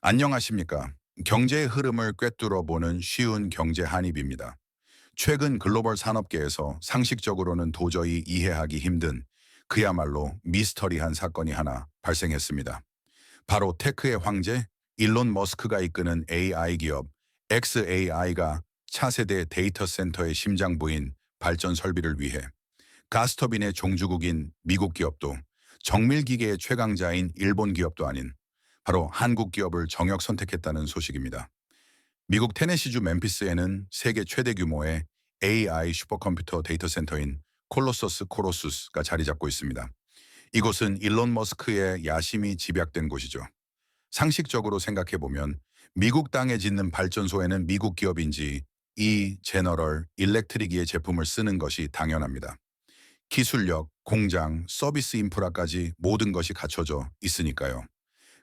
안녕하십니까. 경제의 흐름을 꿰뚫어 보는 쉬운 경제 한입입니다. 최근 글로벌 산업계에서 상식적으로는 도저히 이해하기 힘든 그야말로 미스터리한 사건이 하나 발생했습니다. 바로 테크의 황제 일론 머스크가 이끄는 AI 기업 XAI가 차세대 데이터 센터의 심장부인 발전 설비를 위해 가스터빈의 종주국인 미국 기업도 정밀기계의 최강자인 일본 기업도 아닌 바로 한국 기업을 정역 선택했다는 소식입니다. 미국 테네시주 멤피스에는 세계 최대 규모의 AI 슈퍼컴퓨터 데이터 센터인 콜로서스 코로수스가 자리 잡고 있습니다. 이곳은 일론 머스크의 야심이 집약된 곳이죠. 상식적으로 생각해보면 미국 땅에 짓는 발전소에는 미국 기업인지 이 제너럴 일렉트릭의 제품을 쓰는 것이 당연합니다. 기술력, 공장, 서비스 인프라까지 모든 것이 갖춰져 있으니까요.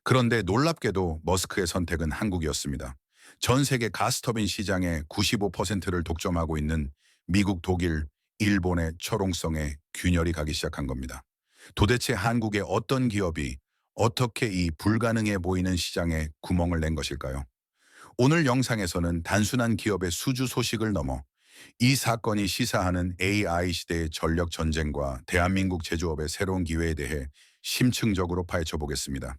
그런데 놀랍게도 머스크의 선택은 한국이었습니다. 전 세계 가스터빈 시장의 95%를 독점하고 있는 미국, 독일, 일본의 철옹성에 균열이 가기 시작한 겁니다. 도대체 한국의 어떤 기업이 어떻게 이 불가능해 보이는 시장에 구멍을 낸 것일까요? 오늘 영상에서는 단순한 기업의 수주 소식을 넘어 이 사건이 시사하는 AI 시대의 전력 전쟁과 대한민국 제조업의 새로운 기회에 대해 심층적으로 파헤쳐 보겠습니다.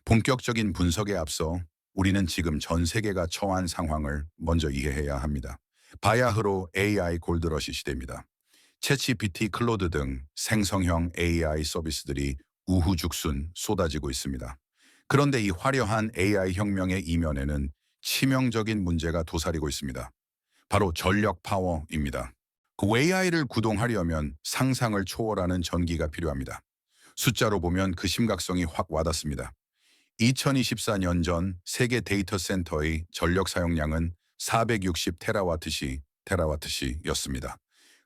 본격적인 분석에 앞서 우리는 지금 전 세계가 처한 상황을 먼저 이해해야 합니다. 바야흐로 AI 골드러시 시대입니다. 챗GPT, 클로드 등 생성형 AI 서비스들이 우후죽순 쏟아지고 있습니다. 그런데 이 화려한 AI 혁명의 이면에는 치명적인 문제가 도사리고 있습니다. 바로 전력 파워입니다. 그 AI를 구동하려면 상상을 초월하는 전기가 필요합니다. 숫자로 보면 그 심각성이 확 와닿습니다. 2024년 전 세계 데이터 센터의 전력 사용량은 460 테라와트시였습니다.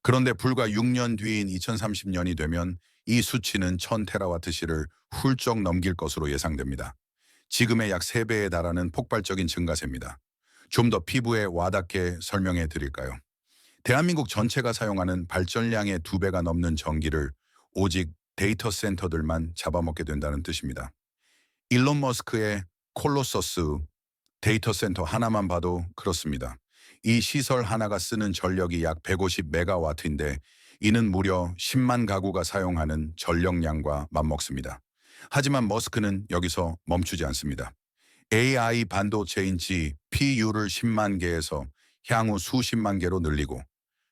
그런데 불과 6년 뒤인 2030년이 되면 이 수치는 1000 테라와트시를 훌쩍 넘길 것으로 예상됩니다. 지금의 약 3배에 달하는 폭발적인 증가세입니다. 좀 더 피부에 와닿게 설명해 드릴까요? 대한민국 전체가 사용하는 발전량의 2배가 넘는 전기를 오직 데이터 센터들만 잡아먹게 된다는 뜻입니다. 일론 머스크의 콜로서스 데이터 센터 하나만 봐도 그렇습니다. 이 시설 하나가 쓰는 전력이 약 150 메가와트인데 이는 무려 10만 가구가 사용하는 전력량과 맞먹습니다. 하지만 머스크는 여기서 멈추지 않습니다. AI 반도체인 GPU를 10만 개에서 향후 수십만 개로 늘리고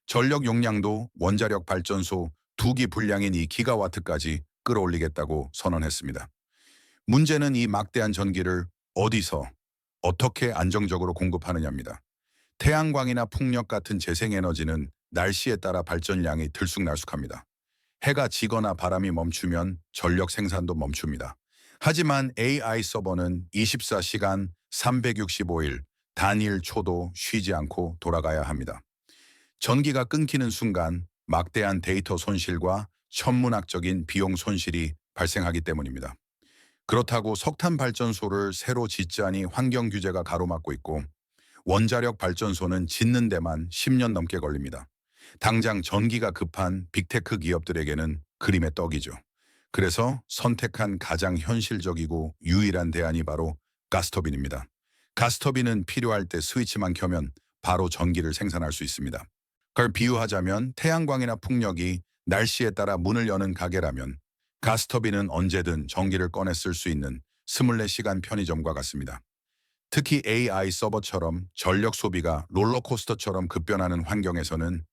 전력 용량도 원자력 발전소 2기 분량인 이 기가와트까지 끌어올리겠다고 선언했습니다. 문제는 이 막대한 전기를 어디서 어떻게 안정적으로 공급하느냐입니다. 태양광이나 풍력 같은 재생에너지는 날씨에 따라 발전량이 들쑥날쑥합니다. 해가 지거나 바람이 멈추면 전력 생산도 멈춥니다. 하지만 AI 서버는 24시간 365일 단일 초도 쉬지 않고 돌아가야 합니다. 전기가 끊기는 순간 막대한 데이터 손실과 천문학적인 비용 손실이 발생하기 때문입니다. 그렇다고 석탄 발전소를 새로 짓자니 환경 규제가 가로막고 있고 원자력 발전소는 짓는 데만 10년 넘게 걸립니다. 당장 전기가 급한 빅테크 기업들에게는 그림의 떡이죠. 그래서 선택한 가장 현실적이고 유일한 대안이 바로 가스터빈입니다. 가스터빈은 필요할 때 스위치만 켜면 바로 전기를 생산할 수 있습니다. 그걸 비유하자면 태양광이나 풍력이 날씨에 따라 문을 여는 가게라면 가스터빈은 언제든 전기를 꺼내 쓸 수 있는 24시간 편의점과 같습니다. 특히 AI 서버처럼 전력 소비가 롤러코스터처럼 급변하는 환경에서는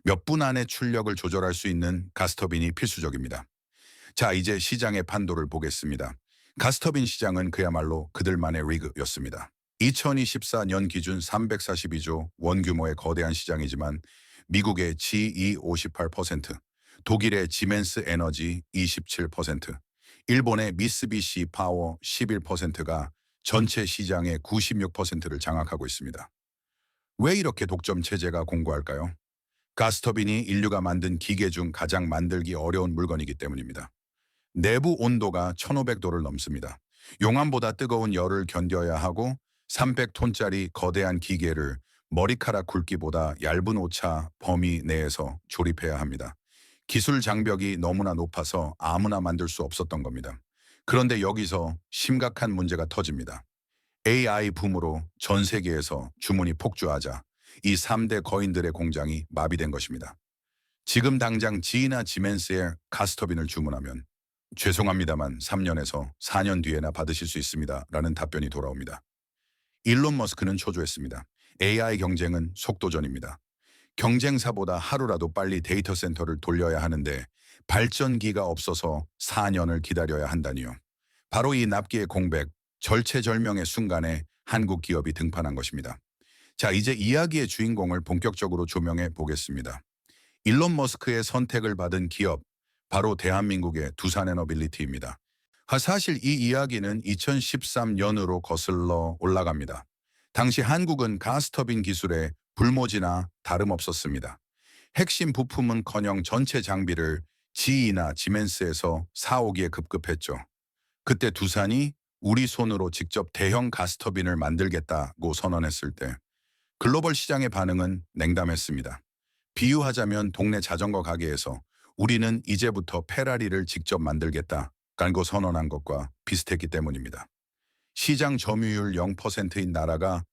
몇 분 안에 출력을 조절할 수 있는 가스터빈이 필수적입니다. 자, 이제 시장의 판도를 보겠습니다. 가스터빈 시장은 그야말로 그들만의 리그였습니다. 2024년 기준 342조 원 규모의 거대한 시장이지만 미국의 GE 58%, 독일의 지멘스 에너지 27%, 일본의 미쓰비시 파워 11%가 전체 시장의 96%를 장악하고 있습니다. 왜 이렇게 독점 체제가 공고할까요? 가스터빈이 인류가 만든 기계 중 가장 만들기 어려운 물건이기 때문입니다. 내부 온도가 1500도를 넘습니다. 용암보다 뜨거운 열을 견뎌야 하고 300톤짜리 거대한 기계를 머리카락 굵기보다 얇은 오차 범위 내에서 조립해야 합니다. 기술 장벽이 너무나 높아서 아무나 만들 수 없었던 겁니다. 그런데 여기서 심각한 문제가 터집니다. AI 붐으로 전 세계에서 주문이 폭주하자 이 3대 거인들의 공장이 마비된 것입니다. 지금 당장 지이나 지멘스의 가스터빈을 주문하면 죄송합니다만 3년에서 4년 뒤에나 받으실 수 있습니다. 라는 답변이 돌아옵니다. 일론 머스크는 초조했습니다. AI 경쟁은 속도전입니다. 경쟁사보다 하루라도 빨리 데이터 센터를 돌려야 하는데 발전기가 없어서 4년을 기다려야 한다니요. 바로 이 납기의 공백, 절체절명의 순간에 한국 기업이 등판한 것입니다. 자, 이제 이야기의 주인공을 본격적으로 조명해 보겠습니다. 일론 머스크의 선택을 받은 기업, 바로 대한민국의 두산에너빌리티입니다. 사실 이 이야기는 2013년으로 거슬러 올라갑니다. 당시 한국은 가스터빈 기술에 불모지나 다름없었습니다. 핵심 부품은커녕 전체 장비를 GE나 지멘스에서 사오기에 급급했죠. 그때 두산이 우리 손으로 직접 대형 가스터빈을 만들겠다고 선언했을 때 글로벌 시장의 반응은 냉담했습니다. 비유하자면 동네 자전거 가게에서 우리는 이제부터 페라리를 직접 만들겠다고 선언한 것과 비슷했기 때문입니다. 시장 점유율 0%인 나라가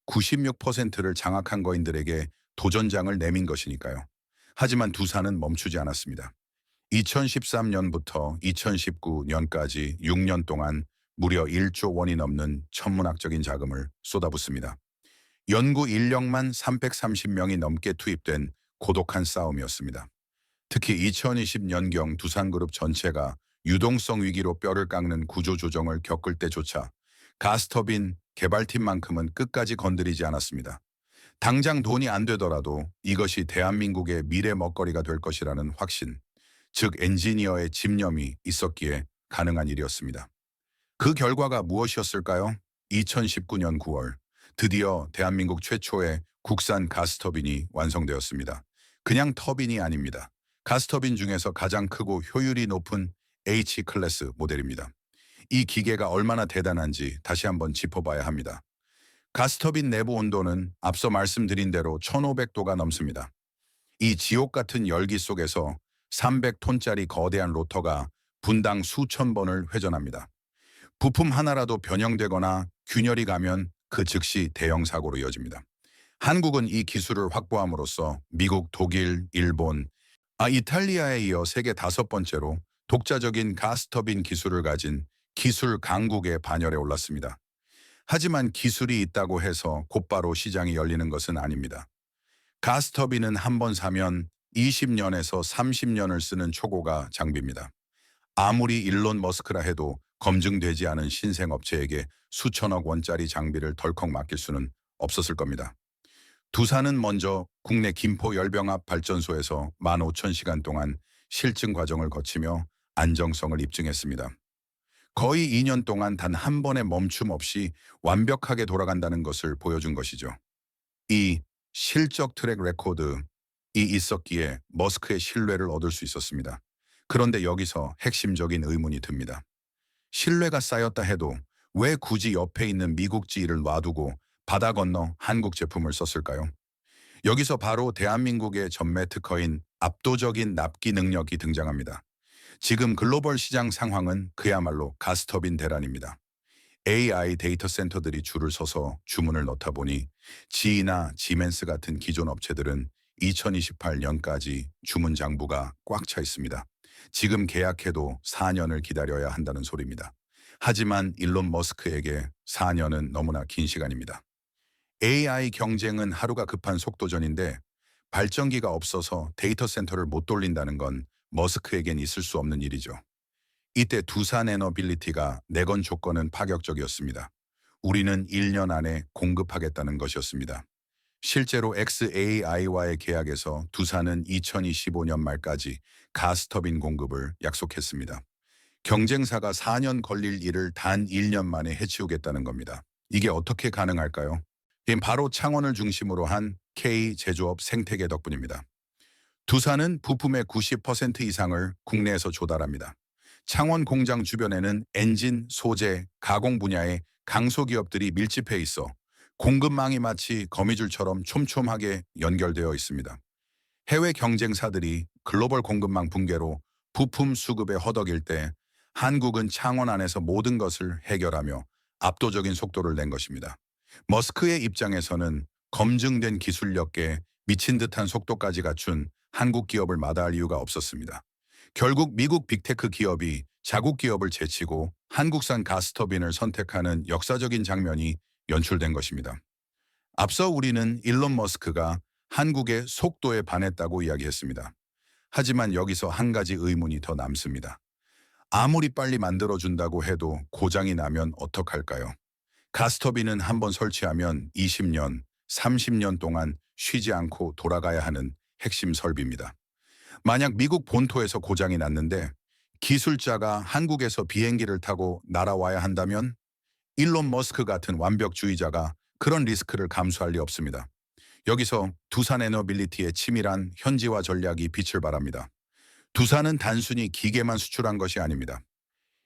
96%를 장악한 거인들에게 도전장을 내민 것이니까요. 하지만 두산은 멈추지 않았습니다. 2013년부터 2019년까지 6년 동안 무려 1조 원이 넘는 천문학적인 자금을 쏟아붓습니다. 연구 인력만 330명이 넘게 투입된 고독한 싸움이었습니다. 특히 2020년경 두산그룹 전체가 유동성 위기로 뼈를 깎는 구조조정을 겪을 때조차 가스터빈 개발팀만큼은 끝까지 건드리지 않았습니다. 당장 돈이 안 되더라도 이것이 대한민국의 미래 먹거리가 될 것이라는 확신, 즉 엔지니어의 집념이 있었기에 가능한 일이었습니다. 그 결과가 무엇이었을까요? 2019년 9월 드디어 대한민국 최초의 국산 가스터빈이 완성되었습니다. 그냥 터빈이 아닙니다. 가스터빈 중에서 가장 크고 효율이 높은 H클래스 모델입니다. 이 기계가 얼마나 대단한지 다시 한번 짚어봐야 합니다. 가스터빈 내부 온도는 앞서 말씀드린 대로 1500도가 넘습니다. 이 지옥 같은 열기 속에서 300톤짜리 거대한 로터가 분당 수천 번을 회전합니다. 부품 하나라도 변형되거나 균열이 가면 그 즉시 대형 사고로 이어집니다. 한국은 이 기술을 확보함으로써 미국, 독일, 일본, 이탈리아에 이어 세계 5번째로 독자적인 가스터빈 기술을 가진 기술 강국의 반열에 올랐습니다. 하지만 기술이 있다고 해서 곧바로 시장이 열리는 것은 아닙니다. 가스터빈은 한 번 사면 20년에서 30년을 쓰는 초고가 장비입니다. 아무리 일론 머스크라 해도 검증되지 않은 신생업체에게 수천억 원짜리 장비를 덜컥 맡길 수는 없었을 겁니다. 두산은 먼저 국내 김포 열병합 발전소에서 15,000시간 동안 실증 과정을 거치며 안정성을 입증했습니다. 거의 2년 동안 단 한 번의 멈춤 없이 완벽하게 돌아간다는 것을 보여준 것이죠. 이 실적 트랙 레코드이 있었기에 머스크의 신뢰를 얻을 수 있었습니다. 그런데 여기서 핵심적인 의문이 듭니다. 신뢰가 쌓였다 해도 왜 굳이 옆에 있는 미국 지위를 놔두고 바다 건너 한국 제품을 썼을까요? 여기서 바로 대한민국의 전매 특허인 압도적인 납기 능력이 등장합니다. 지금 글로벌 시장 상황은 그야말로 가스터빈 대란입니다. AI 데이터 센터들이 줄을 서서 주문을 넣다 보니 지이나 지멘스 같은 기존 업체들은 2028년까지 주문 장부가 꽉 차 있습니다. 지금 계약해도 4년을 기다려야 한다는 소리입니다. 하지만 일론 머스크에게 4년은 너무나 긴 시간입니다. AI 경쟁은 하루가 급한 속도전인데 발전기가 없어서 데이터 센터를 못 돌린다는 건 머스크에겐 있을 수 없는 일이죠. 이때 두산에너빌리티가 내건 조건은 파격적이었습니다. 우리는 1년 안에 공급하겠다는 것이었습니다. 실제로 xAI와의 계약에서 두산은 2025년 말까지 가스터빈 공급을 약속했습니다. 경쟁사가 4년 걸릴 일을 단 1년 만에 해치우겠다는 겁니다. 이게 어떻게 가능할까요? 바로 창원을 중심으로 한 K 제조업 생태계 덕분입니다. 두산은 부품의 90% 이상을 국내에서 조달합니다. 창원 공장 주변에는 엔진, 소재, 가공 분야의 강소기업들이 밀집해 있어 공급망이 마치 거미줄처럼 촘촘하게 연결되어 있습니다. 해외 경쟁사들이 글로벌 공급망 붕괴로 부품 수급에 허덕일 때 한국은 창원 안에서 모든 것을 해결하며 압도적인 속도를 낸 것입니다. 머스크의 입장에서는 검증된 기술력에 미친 듯한 속도까지 갖춘 한국 기업을 마다할 이유가 없었습니다. 결국 미국 빅테크 기업이 자국 기업을 제치고 한국산 가스터빈을 선택하는 역사적인 장면이 연출된 것입니다. 앞서 우리는 일론 머스크가 한국의 속도에 반했다고 이야기했습니다. 하지만 여기서 한 가지 의문이 더 남습니다. 아무리 빨리 만들어준다고 해도 고장이 나면 어떡할까요? 가스터빈은 한번 설치하면 20년, 30년 동안 쉬지 않고 돌아가야 하는 핵심 설비입니다. 만약 미국 본토에서 고장이 났는데 기술자가 한국에서 비행기를 타고 날아와야 한다면 일론 머스크 같은 완벽주의자가 그런 리스크를 감수할 리 없습니다. 여기서 두산 에너빌리티의 치밀한 현지화 전략이 빛을 발합니다. 두산은 단순히 기계만 수출한 것이 아닙니다.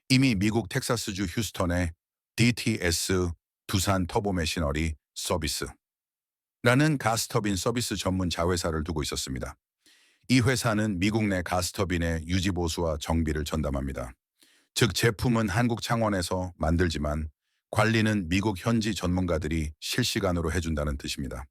이미 미국 텍사스주 휴스턴에 DTS 두산 터보 메시너리 서비스라는 가스터빈 서비스 전문 자회사를 두고 있었습니다. 이 회사는 미국 내 가스터빈의 유지보수와 정비를 전담합니다. 즉 제품은 한국 창원에서 만들지만 관리는 미국 현지 전문가들이 실시간으로 해준다는 뜻입니다.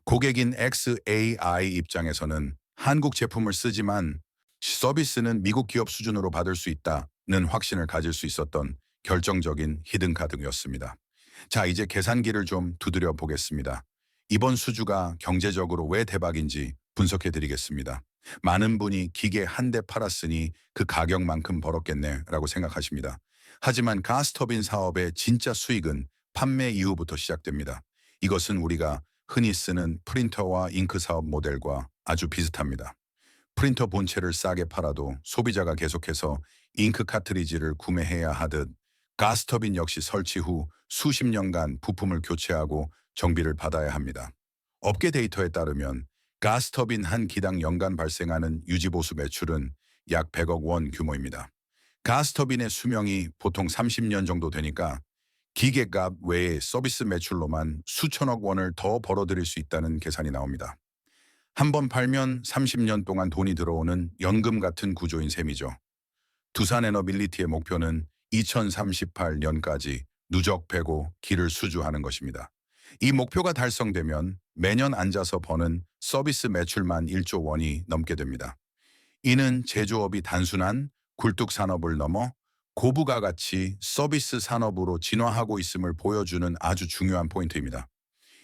고객인 XAI 입장에서는 한국 제품을 쓰지만 서비스는 미국 기업 수준으로 받을 수 있다는 확신을 가질 수 있었던 결정적인 히든카드였습니다. 자, 이제 계산기를 좀 두드려 보겠습니다. 이번 수주가 경제적으로 왜 대박인지 분석해 드리겠습니다. 많은 분이 기계 한 대 팔았으니 그 가격만큼 벌었겠네 라고 생각하십니다. 하지만 가스터빈 사업의 진짜 수익은 판매 이후부터 시작됩니다. 이것은 우리가 흔히 쓰는 프린터와 잉크 사업 모델과 아주 비슷합니다. 프린터 본체를 싸게 팔아도 소비자가 계속해서 잉크 카트리지를 구매해야 하듯 가스터빈 역시 설치 후 수십 년간 부품을 교체하고 정비를 받아야 합니다. 업계 데이터에 따르면 가스터빈 한 기당 연간 발생하는 유지보수 매출은 약 100억 원 규모입니다. 가스터빈의 수명이 보통 30년 정도 되니까 기계값 외에 서비스 매출로만 수천억 원을 더 벌어들일 수 있다는 계산이 나옵니다. 한번 팔면 30년 동안 돈이 들어오는 연금 같은 구조인 셈이죠. 두산 에너빌리티의 목표는 2038년까지 누적 배고 기를 수주하는 것입니다. 이 목표가 달성되면 매년 앉아서 버는 서비스 매출만 1조 원이 넘게 됩니다. 이는 제조업이 단순한 굴뚝 산업을 넘어 고부가 가치 서비스 산업으로 진화하고 있음을 보여주는 아주 중요한 포인트입니다.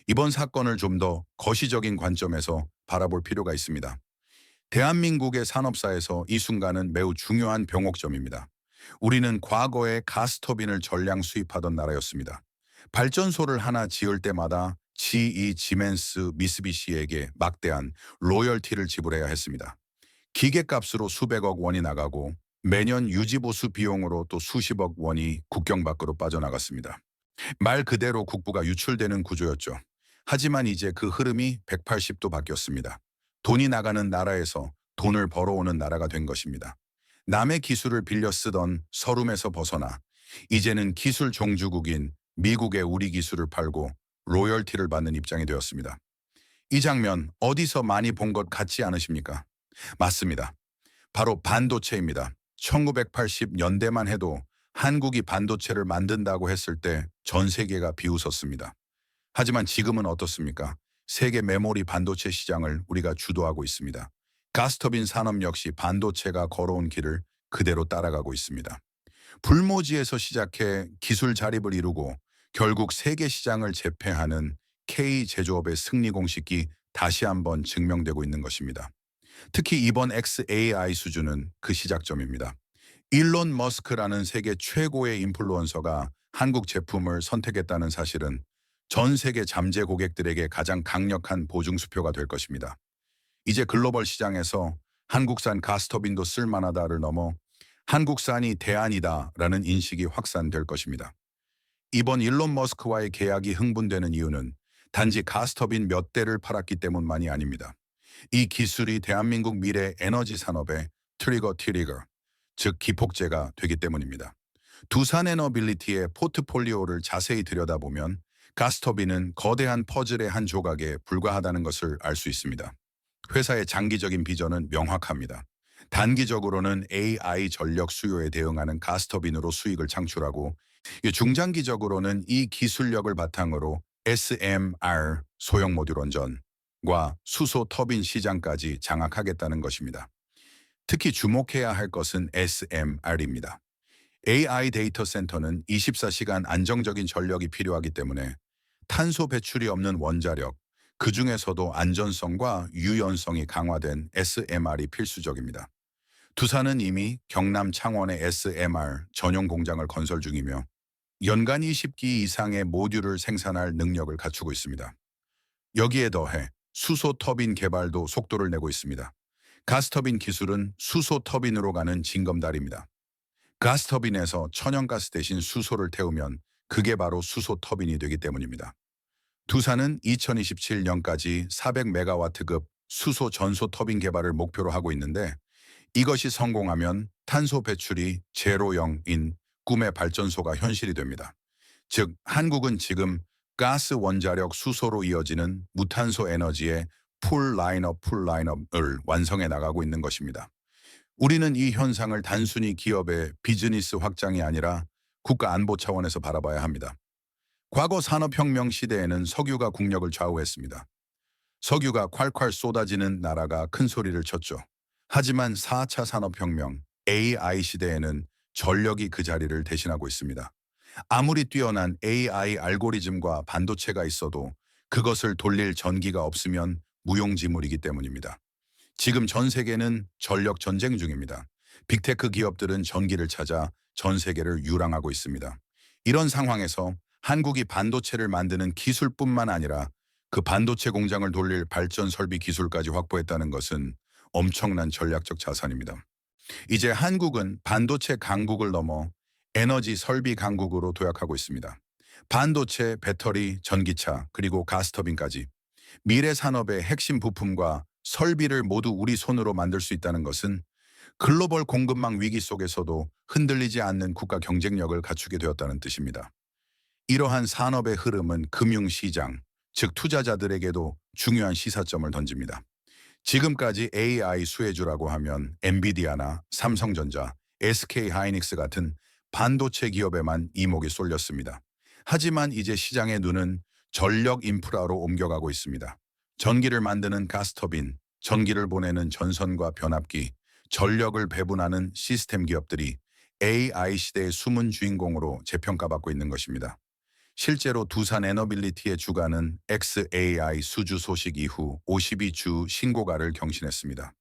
이번 사건을 좀 더 거시적인 관점에서 바라볼 필요가 있습니다. 대한민국의 산업사에서 이 순간은 매우 중요한 병목점입니다. 우리는 과거에 가스터빈을 전량 수입하던 나라였습니다. 발전소를 하나 지을 때마다 GE, 지멘스, 미쓰비시에게 막대한 로열티를 지불해야 했습니다. 기계값으로 수백억 원이 나가고 매년 유지보수 비용으로 또 수십억 원이 국경 밖으로 빠져나갔습니다. 말 그대로 국부가 유출되는 구조였죠. 하지만 이제 그 흐름이 180도 바뀌었습니다. 돈이 나가는 나라에서 돈을 벌어오는 나라가 된 것입니다. 남의 기술을 빌려 쓰던 서름에서 벗어나 이제는 기술 종주국인 미국에 우리 기술을 팔고 로열티를 받는 입장이 되었습니다. 이 장면 어디서 많이 본 것 같지 않으십니까? 맞습니다. 바로 반도체입니다. 1980년대만 해도 한국이 반도체를 만든다고 했을 때 전 세계가 비웃었습니다. 하지만 지금은 어떻습니까? 세계 메모리 반도체 시장을 우리가 주도하고 있습니다. 가스터빈 산업 역시 반도체가 걸어온 길을 그대로 따라가고 있습니다. 불모지에서 시작해 기술 자립을 이루고 결국 세계 시장을 제패하는 K 제조업의 승리 공식이 다시 한번 증명되고 있는 것입니다. 특히 이번 XAI 수주는 그 시작점입니다. 일론 머스크라는 세계 최고의 인플루언서가 한국 제품을 선택했다는 사실은 전 세계 잠재 고객들에게 가장 강력한 보증수표가 될 것입니다. 이제 글로벌 시장에서 한국산 가스터빈도 쓸만하다를 넘어 한국산이 대안이다라는 인식이 확산될 것입니다. 이번 일론 머스크와의 계약이 흥분되는 이유는 단지 가스터빈 몇 대를 팔았기 때문만이 아닙니다. 이 기술이 대한민국 미래 에너지 산업의 트리거, 즉 기폭제가 되기 때문입니다. 두산 에너빌리티의 포트폴리오를 자세히 들여다보면 가스터빈은 거대한 퍼즐의 한 조각에 불과하다는 것을 알 수 있습니다. 회사의 장기적인 비전은 명확합니다. 단기적으로는 AI 전력 수요에 대응하는 가스터빈으로 수익을 창출하고 중장기적으로는 이 기술력을 바탕으로 SMR 소형 모듈 원전과 수소 터빈 시장까지 장악하겠다는 것입니다. 특히 주목해야 할 것은 SMR입니다. AI 데이터 센터는 24시간 안정적인 전력이 필요하기 때문에 탄소 배출이 없는 원자력, 그 중에서도 안전성과 유연성이 강화된 SMR이 필수적입니다. 두산은 이미 경남 창원에 SMR 전용 공장을 건설 중이며 연간 20기 이상의 모듈을 생산할 능력을 갖추고 있습니다. 여기에 더해 수소 터빈 개발도 속도를 내고 있습니다. 가스터빈 기술은 수소 터빈으로 가는 징검다리입니다. 가스터빈에서 천연가스 대신 수소를 태우면 그게 바로 수소 터빈이 되기 때문입니다. 두산은 2027년까지 400메가와트급 수소 전소 터빈 개발을 목표로 하고 있는데 이것이 성공하면 탄소 배출이 제로 0인 꿈의 발전소가 현실이 됩니다. 즉, 한국은 지금 가스 원자력 수소로 이어지는 무탄소 에너지의 풀 라인업을 완성해 나가고 있는 것입니다. 우리는 이 현상을 단순히 기업의 비즈니스 확장이 아니라 국가 안보 차원에서 바라봐야 합니다. 과거 산업혁명 시대에는 석유가 국력을 좌우했습니다. 석유가 콸콸 쏟아지는 나라가 큰 소리를 쳤죠. 하지만 4차 산업혁명, AI 시대에는 전력이 그 자리를 대신하고 있습니다. 아무리 뛰어난 AI 알고리즘과 반도체가 있어도 그것을 돌릴 전기가 없으면 무용지물이기 때문입니다. 지금 전 세계는 전력 전쟁 중입니다. 빅테크 기업들은 전기를 찾아 전 세계를 유랑하고 있습니다. 이런 상황에서 한국이 반도체를 만드는 기술뿐만 아니라 그 반도체 공장을 돌릴 발전 설비 기술까지 확보했다는 것은 엄청난 전략적 자산입니다. 이제 한국은 반도체 강국을 넘어 에너지 설비 강국으로 도약하고 있습니다. 반도체, 배터리, 전기차, 그리고 가스터빈까지 미래 산업의 핵심 부품과 설비를 모두 우리 손으로 만들 수 있다는 것은 글로벌 공급망 위기 속에서도 흔들리지 않는 국가 경쟁력을 갖추게 되었다는 뜻입니다. 이러한 산업의 흐름은 금융시장, 즉 투자자들에게도 중요한 시사점을 던집니다. 지금까지 AI 수혜주라고 하면 엔비디아나 삼성전자, SK하이닉스 같은 반도체 기업에만 이목이 쏠렸습니다. 하지만 이제 시장의 눈은 전력 인프라로 옮겨가고 있습니다. 전기를 만드는 가스터빈, 전기를 보내는 전선과 변압기, 전력을 배분하는 시스템 기업들이 AI 시대의 숨은 주인공으로 재평가받고 있는 것입니다. 실제로 두산 에너빌리티의 주가는 XAI 수주 소식 이후 52주 신고가를 경신했습니다.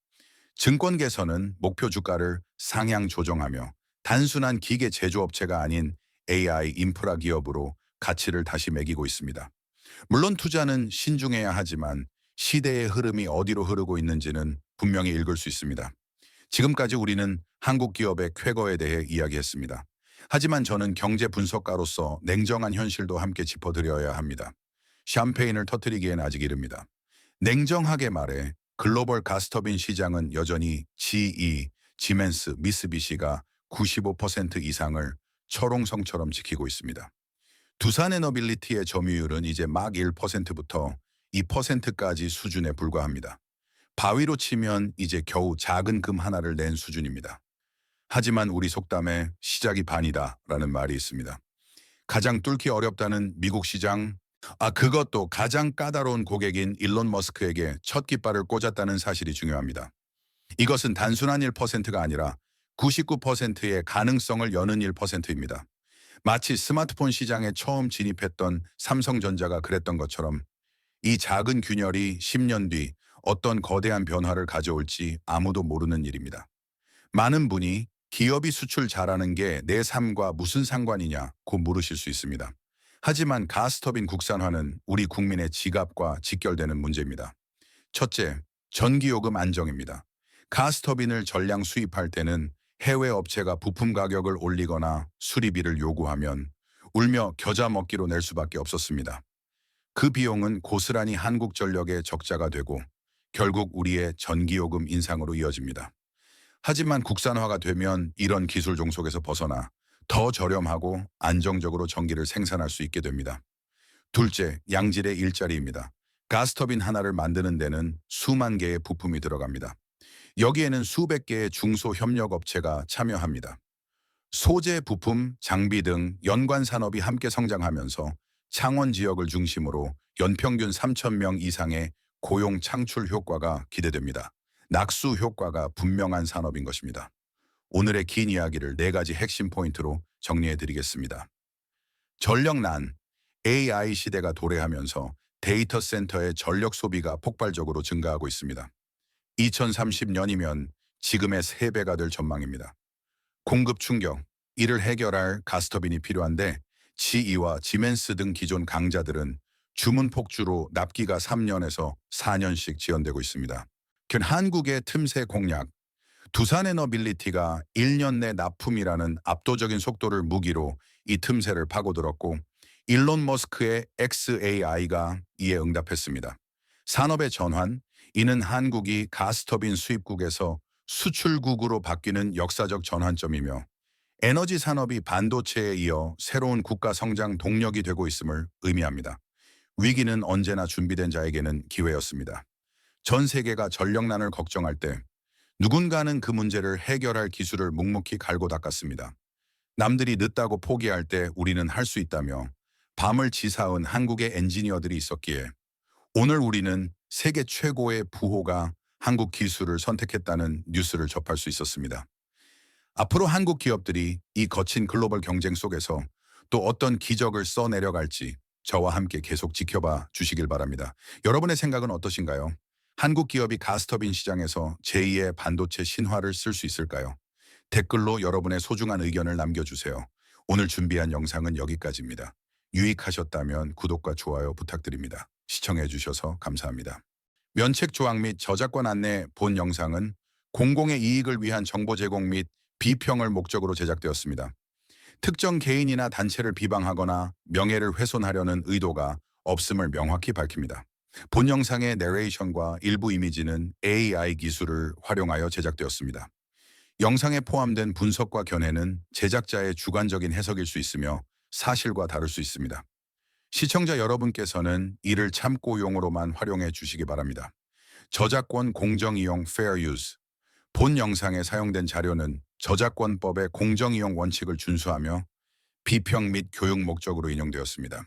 증권계에서는 목표 주가를 상향 조정하며 단순한 기계 제조업체가 아닌 AI 인프라 기업으로 가치를 다시 매기고 있습니다. 물론 투자는 신중해야 하지만 시대의 흐름이 어디로 흐르고 있는지는 분명히 읽을 수 있습니다. 지금까지 우리는 한국 기업의 쾌거에 대해 이야기했습니다. 하지만 저는 경제 분석가로서 냉정한 현실도 함께 짚어드려야 합니다. 샴페인을 터뜨리기엔 아직 이릅니다. 냉정하게 말해 글로벌 가스터빈 시장은 여전히 GE, 지멘스, 미쓰비시가 95% 이상을 철옹성처럼 지키고 있습니다. 두산에너빌리티의 점유율은 이제 막 1%부터 2%까지 수준에 불과합니다. 바위로 치면 이제 겨우 작은 금 하나를 낸 수준입니다. 하지만 우리 속담에 시작이 반이다라는 말이 있습니다. 가장 뚫기 어렵다는 미국 시장, 그것도 가장 까다로운 고객인 일론 머스크에게 첫 깃발을 꽂았다는 사실이 중요합니다. 이것은 단순한 1%가 아니라 99%의 가능성을 여는 1%입니다. 마치 스마트폰 시장에 처음 진입했던 삼성전자가 그랬던 것처럼 이 작은 균열이 10년 뒤 어떤 거대한 변화를 가져올지 아무도 모르는 일입니다. 많은 분이 기업이 수출 잘하는 게 내 삶과 무슨 상관이냐고 물으실 수 있습니다. 하지만 가스터빈 국산화는 우리 국민의 지갑과 직결되는 문제입니다. 첫째, 전기요금 안정입니다. 가스터빈을 전량 수입할 때는 해외 업체가 부품 가격을 올리거나 수리비를 요구하면 울며 겨자 먹기로 낼 수밖에 없었습니다. 그 비용은 고스란히 한국전력의 적자가 되고 결국 우리의 전기요금 인상으로 이어집니다. 하지만 국산화가 되면 이런 기술 종속에서 벗어나 더 저렴하고 안정적으로 전기를 생산할 수 있게 됩니다. 둘째, 양질의 일자리입니다. 가스터빈 하나를 만드는 데는 수만 개의 부품이 들어갑니다. 여기에는 수백 개의 중소협력업체가 참여합니다. 소재, 부품, 장비 등 연관 산업이 함께 성장하면서 창원 지역을 중심으로 연평균 3천 명 이상의 고용 창출 효과가 기대됩니다. 낙수 효과가 분명한 산업인 것입니다. 오늘의 긴 이야기를 네 가지 핵심 포인트로 정리해 드리겠습니다. 전력난, AI 시대가 도래하면서 데이터 센터의 전력 소비가 폭발적으로 증가하고 있습니다. 2030년이면 지금의 3배가 될 전망입니다. 공급 충격, 이를 해결할 가스터빈이 필요한데 GE와 지멘스 등 기존 강자들은 주문 폭주로 납기가 3년에서 4년씩 지연되고 있습니다. 한국의 틈새 공략, 두산에너빌리티가 1년 내 납품이라는 압도적인 속도를 무기로 이 틈새를 파고들었고 일론 머스크의 XAI가 이에 응답했습니다. 산업의 전환, 이는 한국이 가스터빈 수입국에서 수출국으로 바뀌는 역사적 전환점이며 에너지 산업이 반도체에 이어 새로운 국가 성장 동력이 되고 있음을 의미합니다. 위기는 언제나 준비된 자에게는 기회였습니다. 전 세계가 전력난을 걱정할 때 누군가는 그 문제를 해결할 기술을 묵묵히 갈고 닦았습니다. 남들이 늦다고 포기할 때 우리는 할 수 있다며 밤을 지사은 한국의 엔지니어들이 있었기에 오늘 우리는 세계 최고의 부호가 한국 기술을 선택했다는 뉴스를 접할 수 있었습니다. 앞으로 한국 기업들이 이 거친 글로벌 경쟁 속에서 또 어떤 기적을 써내려갈지 저와 함께 계속 지켜봐 주시길 바랍니다. 여러분의 생각은 어떠신가요? 한국 기업이 가스터빈 시장에서 제2의 반도체 신화를 쓸 수 있을까요? 댓글로 여러분의 소중한 의견을 남겨주세요. 오늘 준비한 영상은 여기까지입니다. 유익하셨다면 구독과 좋아요 부탁드립니다. 시청해주셔서 감사합니다. 면책 조항 및 저작권 안내 본 영상은 공공의 이익을 위한 정보 제공 및 비평을 목적으로 제작되었습니다. 특정 개인이나 단체를 비방하거나 명예를 훼손하려는 의도가 없음을 명확히 밝힙니다. 본 영상의 내레이션과 일부 이미지는 AI 기술을 활용하여 제작되었습니다. 영상에 포함된 분석과 견해는 제작자의 주관적인 해석일 수 있으며 사실과 다를 수 있습니다. 시청자 여러분께서는 이를 참고용으로만 활용해 주시기 바랍니다. 저작권 공정이용 Fair Use. 본 영상에 사용된 자료는 저작권법의 공정이용 원칙을 준수하며 비평 및 교육 목적으로 인용되었습니다.